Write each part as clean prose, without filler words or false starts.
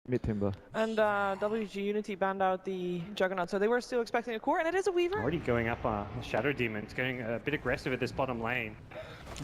Mid timber. And WG.Unity banned out the Juggernaut, so they were still expecting a core, and it is a Weaver. Already going up Shadow Demons, getting a bit aggressive at this bottom lane.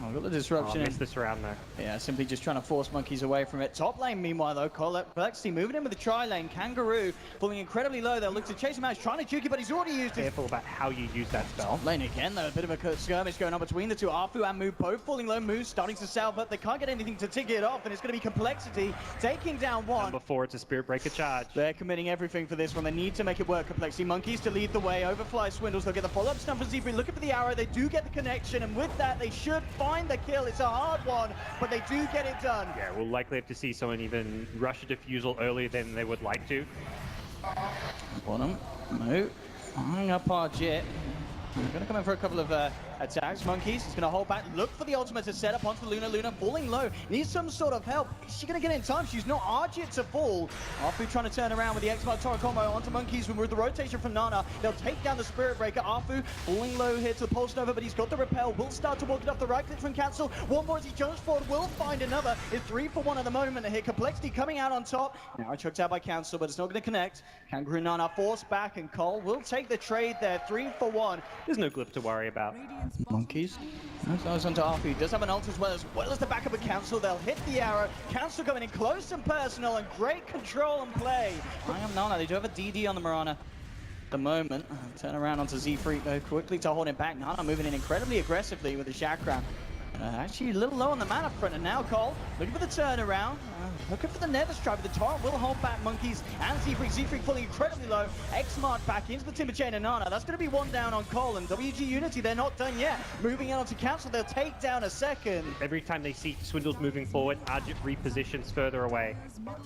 Oh, got the disruption. Missed this round though. Yeah, simply just trying to force monkeys away from it. Top lane, meanwhile, though, compLexity moving in with the tri-lane. Kangaroo falling incredibly low. They'll look to chase him out. He's trying to juke it, but he's already used it. Careful about how you use that spell. Top lane again, though. A bit of a skirmish going on between the two. Arfu and Moo both falling low. Moo's starting to salve, but they can't get anything to tick it off, and it's going to be compLexity taking down one. Number 4, it's a Spirit Breaker charge. They're committing everything for this one. They need to make it work. compLexity monkeys to lead the way. Overfly Swindles. They'll get the follow-up stun from Zebra. Looking for the arrow. They do get the connection, and with that, they should find the kill. It's a hard one, but they do get it done. Yeah, we'll likely have to see someone even rush a defusal earlier than they would like to. Bottom, Moo, hang up our jet. We're going to come in for a couple of attacks. Monkeys is going to hold back, look for the ultimate to set up onto Luna. Luna falling low, needs some sort of help. Is she going to get in time? She's not Arjit to fall. Arfu trying to turn around with the X-Mark Torah combo onto Monkeys with the rotation from Nana. They'll take down the Spirit Breaker. Arfu falling low here to the Pulse Nova, but he's got the repel. Will start to walk it off the right click from Cancel. One more as he jumps forward, will find another. It's 3 for 1 at the moment here. compLexity coming out on top. Now choked out by Cancel, but it's not going to connect. Kangaroo Nana forced back, and Cole will take the trade there. 3 for 1. There's no glyph to worry about. Monkeys. That's onto Arfu. He does have an ult as well as the backup of Cancel. They'll hit the arrow. Cancel coming in close and personal, and great control and play. I am Nana. They do have a DD on the Mirana. The moment. Turn around onto Z-Freak though, quickly to hold him back. Nana moving in incredibly aggressively with the chakra. Actually a little low on the mana front, and now Cole looking for the turnaround. Looking for the Nether Strike, but the torrent will hold back Monkeys and Z-Freak. Z-Freak falling incredibly low. X-Mart back into the Timber Chain and Nana. That's going to be one down on Cole, and WG.Unity, they're not done yet. Moving on to Cancel, they'll take down a second. Every time they see Swindles moving forward, Arjit repositions further away.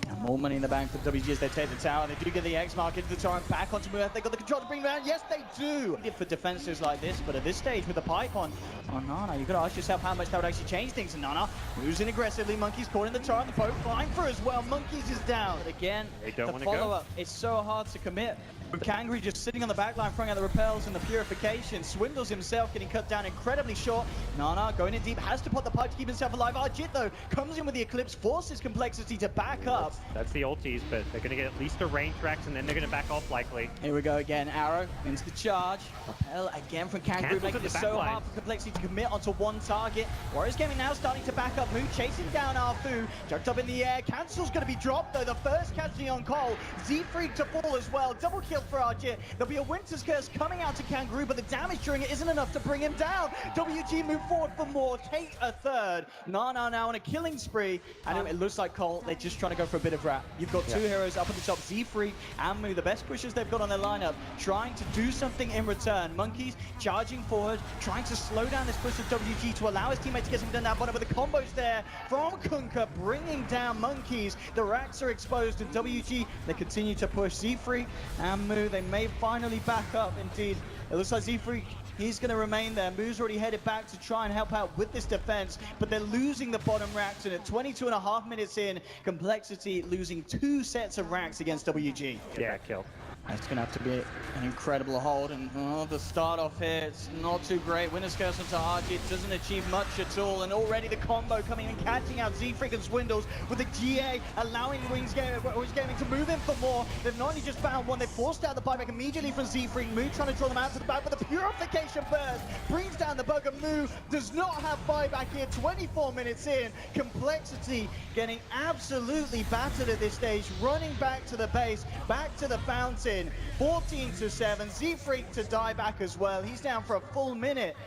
And more money in the bank for WG as they take the tower. They do get the X-Mark into the torrent, back onto Mueth. They got the control to bring them down. Yes, they do. For defenses like this, but at this stage with the pipe on Nana, you've got to ask yourself how much that would actually change things. And Nana moves in aggressively. Monkeys caught in the torrent. The boat flying for as well. Monkeys is down. But again, they don't the want to go. follow-up, it's so hard to commit. With Kangaroo just sitting on the back line, throwing out the repels and the purification. Swindles himself getting cut down incredibly short. Nana going in deep, has to put the pipe to keep himself alive. Arjit though comes in with the Eclipse, forces compLexity to back up. That's the ulties, but they're going to get at least a range tracks, and then they're going to back off likely. Here we go again, arrow into the charge. Repel again from Kangaroo, making it so hard for compLexity to commit onto one target. Warriors Gaming now starting to back up. Moo chasing down Arfu, jumped up in the air. Cancel's going to be dropped though. The first casualty on Cole. Z-Freak to fall as well. Double kill for Arjit. There'll be a Winter's Curse coming out to Kangaroo, but the damage during it isn't enough to bring him down. WG move forward for more, take a third. Nana now on a killing spree, and it looks like Cole, they're just trying to go for a bit of wrap. You've got two heroes up at the top, Z-Freak and Moo, the best pushers they've got on their lineup, trying to do something in return. Monkeys charging forward, trying to slow down this push of WG to allow his teammates to get something done down bottom, but the combos there from Kunkka bringing down Monkeys. The racks are exposed, and WG, they continue to push. Z-Freak and Moo, they may finally back up. Indeed, it looks like Z-Freak, he's going to remain there. Moo's already headed back to try and help out with this defense, but they're losing the bottom racks, and at 22.5 minutes in, compLexity losing 2 sets of racks against WG. Yeah, kill. That's going to have to be an incredible hold, and the start off here, it's not too great. Winner's Curse onto Arjit doesn't achieve much at all, and already the combo coming and catching out Z-Freak and Swindles with the GA, allowing Wings Gaming to move in for more. They've not only just found one, they forced out the buyback immediately from Z-Freak. Moo trying to draw them out to the back, but the purification burst brings down the bug, and Moo does not have buyback here. 24 minutes in, compLexity getting absolutely battered at this stage, running back to the base, back to the fountain. 14-7, Z-Freak to die back as well. He's down for a full minute.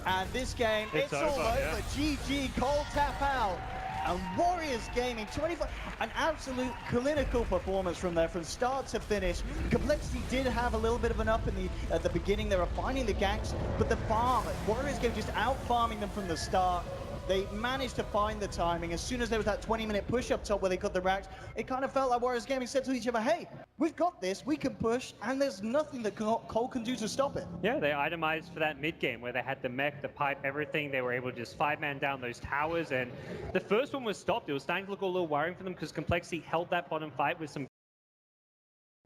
And this game, it's all over. GG, Cole tap out. And Warriors Gaming, 25, an absolute clinical performance from there, from start to finish. compLexity did have a little bit of an up at the beginning. They were finding the ganks, but the farm, Warriors Gaming just out-farming them from the start. They managed to find the timing. As soon as there was that 20-minute push up top where they got the racks, it kind of felt like Warriors Gaming said to each other, hey, we've got this, we can push, and there's nothing that Cole can do to stop it. Yeah, they itemized for that mid game where they had the mech, the pipe, everything. They were able to just 5-man down those towers, and the first one was stopped. It was starting to look a little worrying for them because compLexity held that bottom fight with some...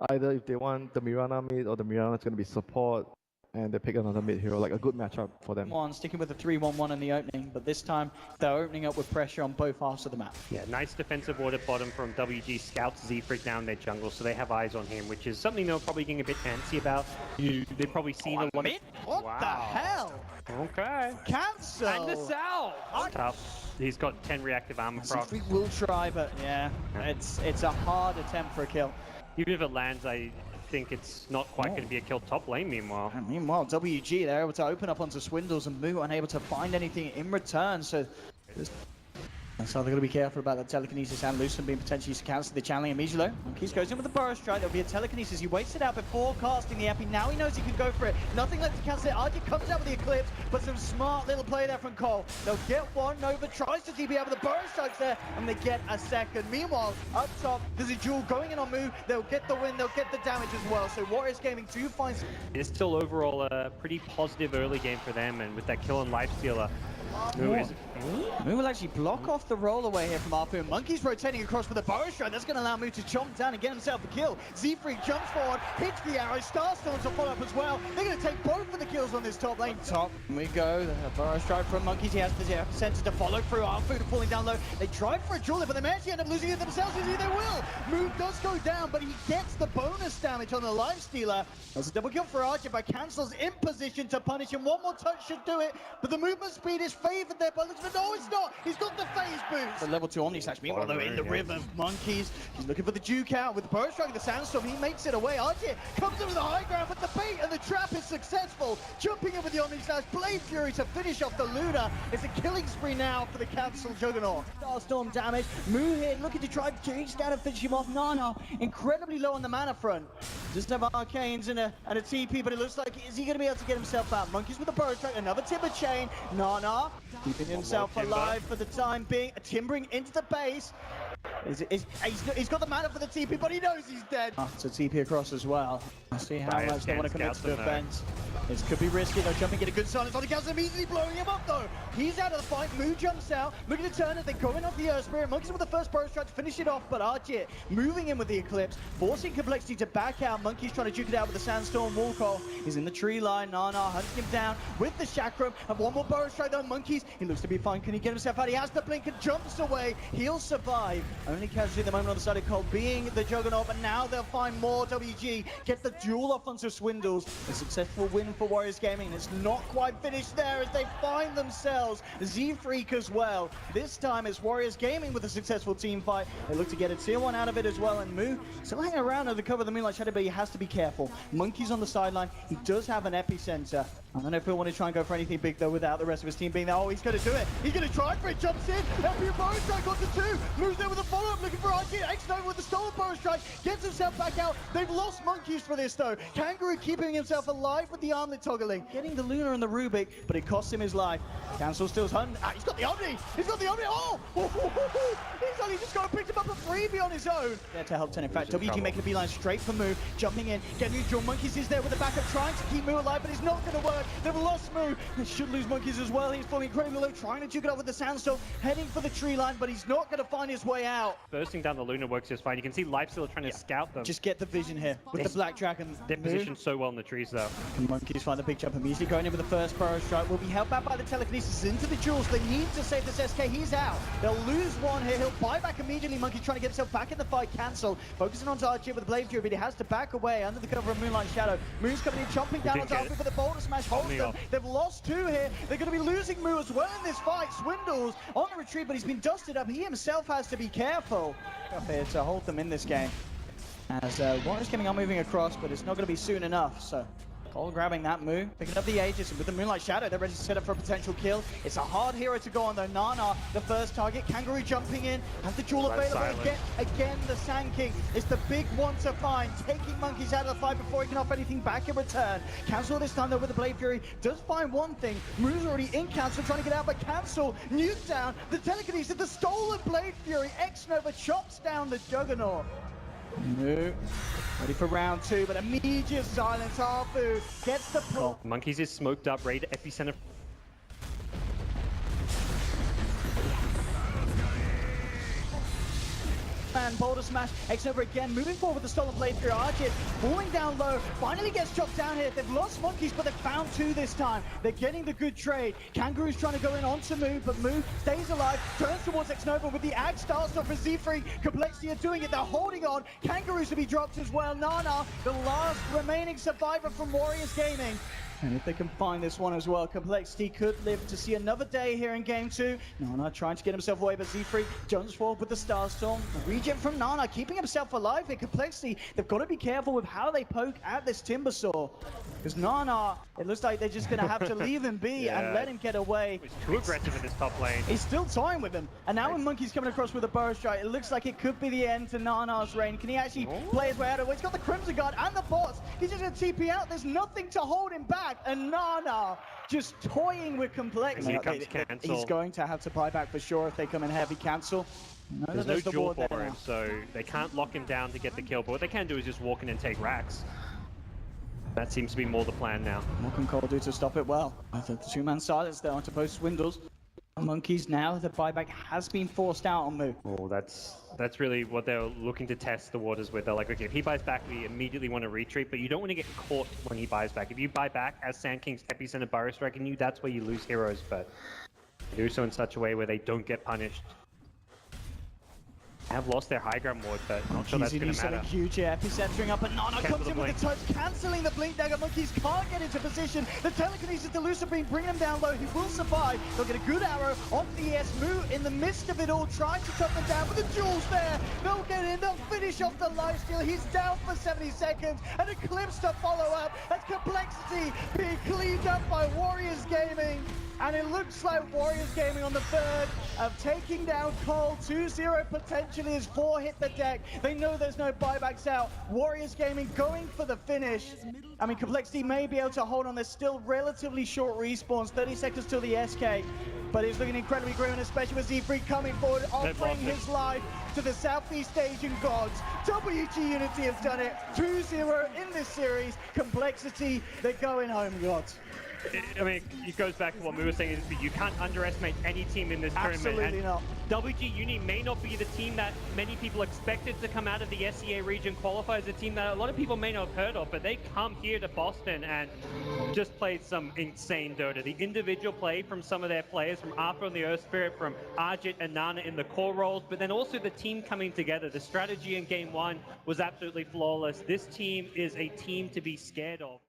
Either if they want the Mirana mid or the Mirana is going to be support, and they pick another mid hero, like a good matchup for them. One sticking with the 3-1-1 in the opening, but this time they're opening up with pressure on both halves of the map. Yeah, nice defensive ward at bottom from WG. Scouts Z-Freak down their jungle, so they have eyes on him, which is something they're probably getting a bit antsy about. They've probably seen a lot Mid? What the hell? Okay. Cancel! And the cell! It's tough. He's got 10 reactive armor proc. We will try, but yeah, it's a hard attempt for a kill. Even if it lands, I think it's not quite going to be a kill top lane meanwhile. And meanwhile, WG, they're able to open up onto Swindles and Moo unable to find anything in return, so they're going to be careful about the telekinesis and Lucent being potentially used to cancel the channeling immediately. Monkeys goes in with the burrow strike. There'll be a telekinesis. He waits it out before casting the epi. Now he knows he can go for it. Nothing left to cancel it. RG comes out with the eclipse, but some smart little play there from Cole. They'll get one. Nova tries to TP out with the burrow strikes there, and they get a second. Meanwhile, up top, there's a duel going in on Moo. They'll get the win. They'll get the damage as well. So Warriors Gaming do find... It's still overall a pretty positive early game for them, and with that kill on Lifestealer, Moo will actually block off the roll away here from Arfu. Monkey's rotating across with a burrow strike. That's going to allow Moo to chomp down and get himself a kill. Z-Freak jumps forward, hits the arrow. Starstorm to follow up as well. They're going to take both of the kills on this top lane. Top we go. The burrow strike from Monkeys. He has the center to follow through. Arfu falling down low. They tried for a duel, but they may actually end up losing it themselves. They will. Moo does go down, but he gets the bonus damage on the Lifestealer. That's a double kill for Archer, but cancels in position to punish him. One more touch should do it, but the movement speed is favored there by Elizabeth. No, it's not. He's got the phase boost. The level 2 Omni Slash. Meanwhile, though, in the river of Monkeys, he's looking for the Duke out with the burrow strike, the Sandstorm. He makes it away. Archer comes in with the high ground, but the bait and the trap is successful. Jumping in with the Omni Slash. Blade Fury to finish off the Luna. It's a killing spree now for the cancelled Juggernaut. Starstorm damage. Moo here looking to try to chase down and finish him off. Nana incredibly low on the mana front. Doesn't have arcanes and a TP, but it looks like, is he going to be able to get himself out? Monkeys with the burrow strike, another timber chain. Nana keeping himself alive for the time being. Timbering into the base. He's got the mana for the TP, but he knows he's dead. It's a TP across as well. Let's see how much they want to commit to the defense. This could be risky though. Jumping, get a good silence on the council, immediately blowing him up though. He's out of the fight. Moo jumps out, looking to turn it. They go in off the Earth Spirit. Monkeys with the first burrow strike to finish it off, but Archie moving in with the Eclipse, forcing compLexity to back out. Monkeys trying to duke it out with the Sandstorm Walcall. He's in the tree line. Nana hunting him down with the Chakram. And one more burrow strike though. Monkeys, he looks to be fine. Can he get himself out? He has the blink and jumps away. He'll survive. Only casualty at the moment on the side of Cole being the Juggernaut, but now they'll find more. WG get the duel off onto Swindles. A successful win for Warriors Gaming. It's not quite finished there as they find themselves Z-Freak as well. This time it's Warriors Gaming with a successful team fight. They look to get a tier 1 out of it as well, and Moo still hanging around under the cover of the Moonlight Shadow, but he has to be careful. Monkey's on the sideline. He does have an epicenter. I don't know if he'll want to try and go for anything big though without the rest of his team being there. Oh, he's going to do it. He's going to try for it. Jumps in. Epi burrow strike onto 2. Moves there with a follow-up looking for RG. X-Nova with the stolen burrow strike. Gets himself back out. They've lost Monkeys for this though. Kangaroo keeping himself alive with the armlet toggling. Getting the Luna and the Rubik, but it costs him his life. Cancel still's hunt. He's got the Omni. He's got the Omni. Oh! He's only just got to pick him up a freebie on his own. There to help turn. In fact, WG making a beeline straight for Moo. Jumping in. Getting neutral. Monkeys is there with the backup, trying to keep Moo alive, but it's not going to work. They've lost Moo. They should lose Monkeys as well. He's falling incredibly low, trying to duke it up with the Sandstorm, heading for the tree line, but he's not going to find his way out. Bursting down the Luna works just fine. You can see Lifestealer trying to scout them. Just get the vision here with the Black Dragon. They're positioned so well in the trees though. Monkeys find the big jump immediately, going in with the first burrow strike. Will be helped out by the telekinesis into the jewels. They need to save this SK. He's out. They'll lose one here. He'll buy back immediately. Monkey trying to get himself back in the fight. Cancel. Focusing on Archie with the Blade Fury, but he has to back away under the cover of Moonlight Shadow. Moo's coming in, chomping down on Archie for the boulder smash. Holds them. They've lost 2 here. They're going to be losing Moo as well in this fight. Swindles on the retreat, but he's been dusted up. He himself has to be careful up here to hold them in this game. As Warriors Gaming are moving across, but it's not going to be soon enough. So Cole grabbing that Moo, picking up the Aegis, and with the Moonlight Shadow, they're ready to set up for a potential kill. It's a hard hero to go on though. Nana, the first target. Kangaroo jumping in, has the jewel available. Again, the Sand King is the big one to find, taking Monkeys out of the fight before he can offer anything back in return. Cancel this time though with the Blade Fury, does find one thing. Moo's already in Cancel, trying to get out, but Cancel, nuke down, the telekinesis, the stolen Blade Fury. X-Nova chops down the Juggernaut. Moo ready for round 2, but immediate silence. Arfu gets the pull. Monkeys is smoked up, ready to epicenter. man, Boulder Smash, X-Nova again, moving forward with the stolen play through. Archit falling down low, finally gets chopped down here. They've lost Monkeys, but they've found two this time. They're getting the good trade. Kangaroo's trying to go in onto Moo, but Moo stays alive, turns towards X-Nova with the Axe starts off for Z3. compLexity are doing it, they're holding on. Kangaroos to be dropped as well. Nana, the last remaining survivor from Warriors Gaming. And if they can find this one as well, compLexity could live to see another day here in game 2. Nana trying to get himself away, but Z3 jumps forward with the Starstorm. Regen from Nana, keeping himself alive here. compLexity, they've got to be careful with how they poke at this Timbersaw. Because Nana, it looks like they're just going to have to leave him be and let him get away. He's too aggressive in this top lane. He's still toying with him. And now when Monkey's coming across with a burrow strike, it looks like it could be the end to Nana's reign. Can he actually play his way out of it? He's got the Crimson Guard and the bots. He's just going to TP out. There's nothing to hold him back. And Nana just toying with compLexity. Here comes cancel. He's going to have to buy back for sure if they come in heavy cancel. There's no duel for him, so they can't lock him down to get the kill. But what they can do is just walk in and take racks. That seems to be more the plan now. What can Cole do to stop it? Well, the two-man silence there onto both Swindles. Monkeys now, the buyback has been forced out on Moo. Oh, that's really what they're looking to test the waters with. They're like, okay, if he buys back, we immediately want to retreat, but you don't want to get caught when he buys back. If you buy back as Sand King's Epicenter Burrow striking you, that's where you lose heroes, but do so in such a way where they don't get punished. Have lost their high ground ward, but not sure that's going to matter. Huge here, Epicentering up, and Nana comes in with the touch, cancelling the blink dagger. Monkeys can't get into position. The telekinesis delusive being bringing him down low. He will survive. They'll get a good arrow onto the ES. Moo in the midst of it all, trying to cut them down, but the jewels there. They'll get in. They'll finish off the lifesteal. He's down for 70 seconds, and Eclipse to follow up. That's compLexity being cleaned up by Warriors Gaming. And it looks like Warriors Gaming on the third of taking down Cole. 2-0 potentially as 4 hit the deck. They know there's no buybacks out. Warriors Gaming going for the finish. I mean, compLexity may be able to hold on. There's still relatively short respawns, 30 seconds till the SK. But it's looking incredibly grim, and especially with Z3 coming forward, offering his life to the Southeast Asian gods. WG.Unity has done it. 2-0 in this series. compLexity, they're going home, gods. I mean, it goes back to what Moo was saying, is you can't underestimate any team in this tournament. Absolutely not. WG.Uni may not be the team that many people expected to come out of the SEA region qualifiers, a team that a lot of people may not have heard of, but they come here to Boston and just played some insane Dota. The individual play from some of their players, from Arthur and the Earth Spirit, from Arjit and Nana in the core roles, but then also the team coming together. The strategy in game 1 was absolutely flawless. This team is a team to be scared of.